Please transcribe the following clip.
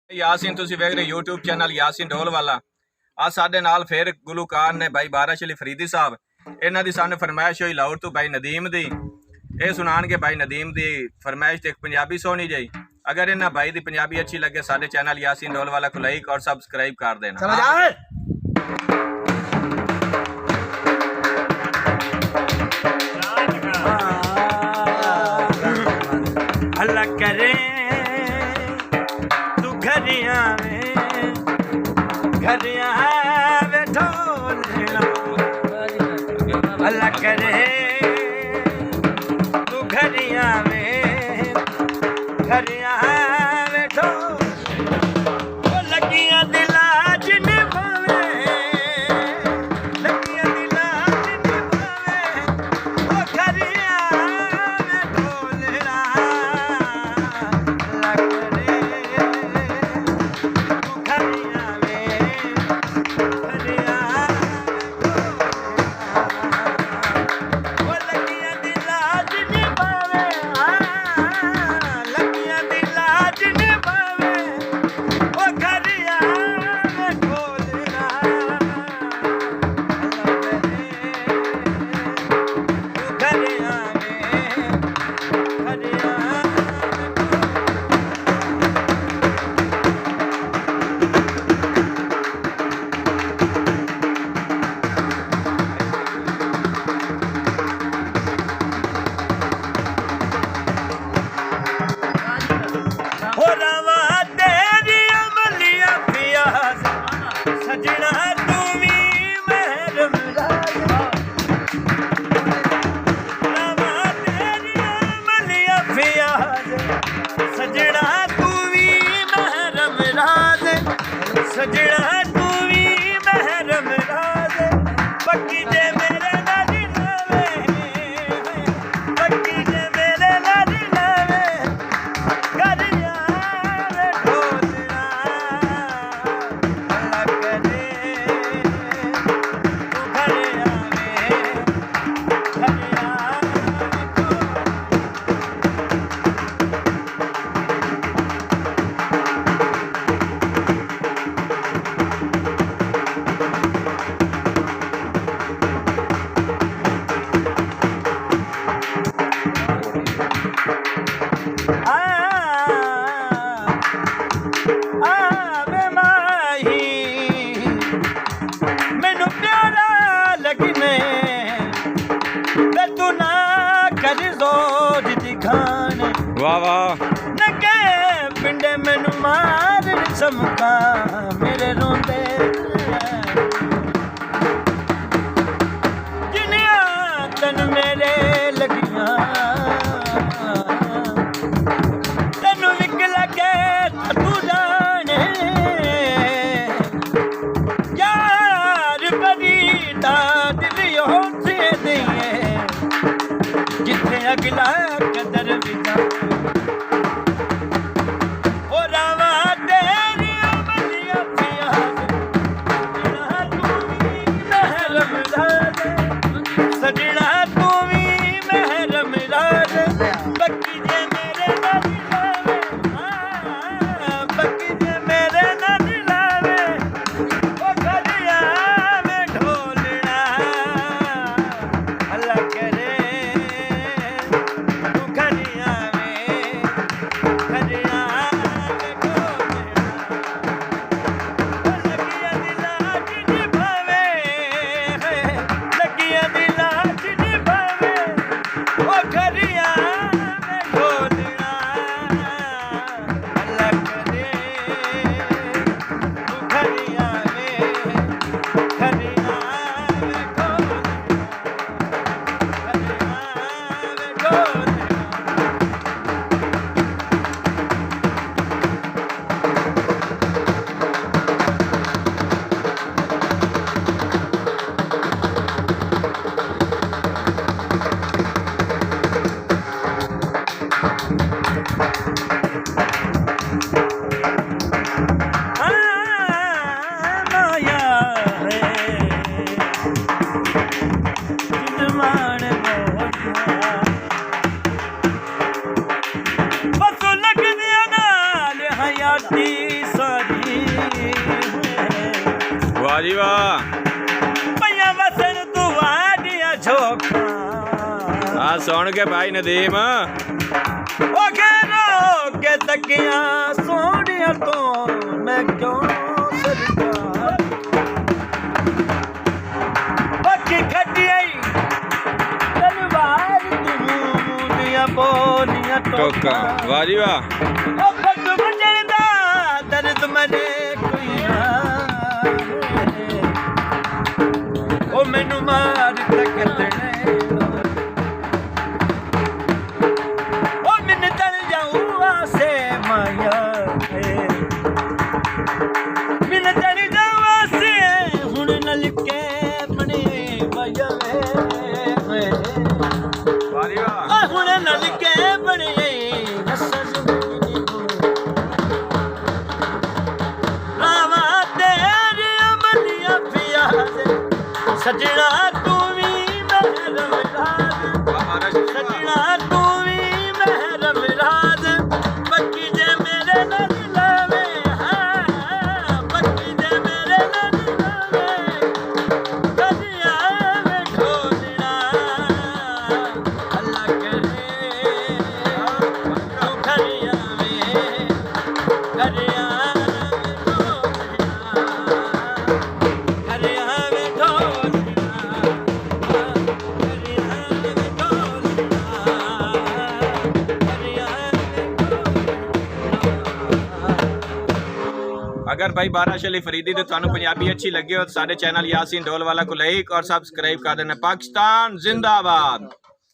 यासीन तुसी वेख रहे यूट्यूब चैनल यासीन ढोल वाला। आज साडे नाल फिर गुलूकार ने भाई बारिश अली फरीदी साहब। इन्हां दी सानू फरमाइश हुई लाहौर तो भाई नदीम दी। ये सुनाणगे भाई नदीम दी फरमाइश ते पंजाबी सोहनी जई। अगर इन्हां भाई दी पंजाबी अच्छी लगे साडे चैनल यासीन ढोल वाला को लाइक और सब्सक्राइब कर देना। चला जाए। अल्लाह करे तू घरिया में ढोल अल्लाह करे तू घरिया में ढोल लगिया दिला जिन भावे लगिया दिला जिन भावे ओ घरिया में ढोल अल्लाह करे तू घरिया सजना तू भी महरम राज पक्की जे मेरे नाल लावे पक्की जे मेरे नाल लावे घरिया में ढोलना अल्लाह करे तू घरिया में वाह वाह नगे पिंडे मैनू मार चमका मेरे रोंदे जिनिया तन मेरे लगियां तेनू विक लगे तू जाने यार बड़ी दिल हो से दिए जिथे अगला कदर विदा बस लग दिया नाल हयाती ਸਾਰੀ ਵਾਹ ਜੀ ਵਾਹ ਪਈਆਂ ਵਸਣ ਤੂੰ ਵਾਡੀਆਂ ਝੋਖਾਂ ਆ ਸੁਣ ਕੇ ਭਾਈ ਨਦੀਮ ਉਹ ਘਰੋ ਕੇ ਤੱਕੀਆਂ ਸੋਹਣੀਆਂ ਤੋਂ ਮੈਂ ਕਿਉਂ ਸਰਕਾਰ ਬੱਕੀ ਖੱਟੀਆਈ ਤਲਵਾਰ ਤੂੰ ਦੀਆਂ ਬੋਲੀਆਂ ਟੋਕਾ ਵਾਹ ਜੀ ਵਾਹ ਉਹ ਫੱਟ ਵੰਜਣ ਦਾ ਦਰਦ ਮਨੇ ਕੋਈ ਉਹ ਮੈਨੂੰ ਮਾਰ ਤੱਕਦਣੇ ਉਹ ਮੈਨੂੰ ਤਲ ਜਾਊ ਆਸੇ ਮਾਇਆ ਮੈਨੂੰ ਤਲ ਜਾਊ ਆਸੇ ਹੁਣ ਨਲ ਕੇ ਬਣੇ ਮਾਇਆ ਵਾਹ ਜੀ ਵਾਹ ਹੁਣ ਨਲ ਕੇ ਬਣੇ ਸਜਣਾ ਤੂੰ ਵੀ ਮਹਿਰਮ ਰਾਜ ਸਜਣਾ ਤੂੰ ਵੀ ਮਹਿਰਮ ਰਾਜ ਬੱਕੀ ਜੇ ਮੇਰੇ ਨਾਲ ਲਾਵੇ ਹਾਂ ਬੱਕੀ ਜੇ ਮੇਰੇ ਨਾਲ ਲਾਵੇ ਕਦੀਆਂ ਵੇ ਢੋਲਣਾ ਅੱਲਾ ਕਰੇ ਤੂੰ ਖਰੀਆ ਵੇ ਕਰਿਆ अगर भाई बाराश अली फरीदी तो थानू पंजाबी अच्छी लगी हो तो साडे चैनल यासीन ढोल वाला को लाइक और सब्सक्राइब कर देना। पाकिस्तान जिंदाबाद।